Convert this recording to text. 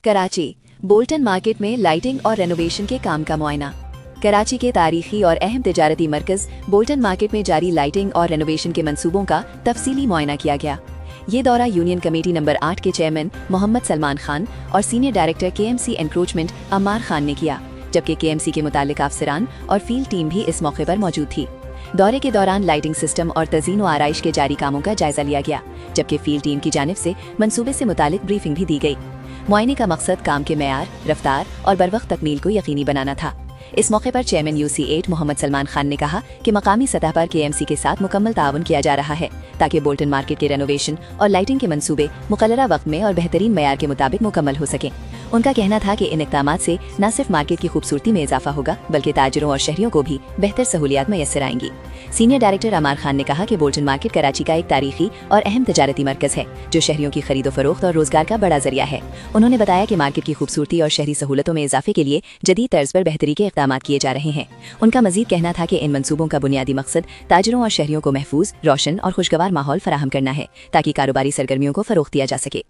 Karachi Bolton market में lighting और renovation के काम का मुआयना। कराची के तारीखी और अहम तिजारती मरकज बोल्टन मार्केट में जारी लाइटिंग और रेनोवेशन के मंसूबों का तफसीली मुआयना किया गया। ये दौरा यूनियन कमेटी नंबर 8 के चेयरमैन मोहम्मद सलमान खान और senior director KMC encroachment Ammar Khan ने किया, जबकि KMC के मुताल्लिक अफसरान और फील्ड टीम भी इस मौके पर मौजूद थी। दौरे के दौरान लाइटिंग सिस्टम और तज़ीन व आराइश के जारी कामों का जायजा लिया गया, जबकि फील्ड टीम की जानिब से मंसूबे से मुतालिक ब्रीफिंग भी दी गई। मुआयने का मकसद काम के मेयार, रफ्तार और बरवक्त तकमील को यकीनी बनाना था। इस मौके पर चेयरमैन UC8 मोहम्मद सलमान खान ने कहा कि मकामी सतह पर KMC के साथ मुकम्मल ताउन किया जा रहा है ताकि बोल्टन मार्केट के रेनोवेशन और लाइटिंग के मंसूबे मुकर्ररा वक्त में और बेहतरीन मेयार के मुताबिक मुकम्मल हो सकें। उनका कहना था कि इन इक़दामात से न सिर्फ मार्केट की खूबसूरती में इजाफा होगा बल्कि ताजिरों और शहरियों को भी बेहतर सहूलियात मैसर आएंगी। सीनियर डायरेक्टर अमार खान ने कहा कि बोल्टन मार्केट कराची का एक तारीखी और अहम तजारती मरकज है जो शहरियों की खरीदो फरोख्त और रोजगार का बड़ा जरिया है। उन्होंने बताया कि मार्केट की खूबसूरती और शहरी सहूलतों में इजाफे के लिए जदीद तर्ज पर बेहतरी के इक़दामात किए जा रहे हैं। उनका मजीद कहना था कि इन मंसूबों का बुनियादी मकसद ताजिरों और शहरियों को महफूज, रोशन और खुशगवार माहौल फराहम करना है ताकि कारोबारी सरगर्मियों को फरोख्त दिया जा सके।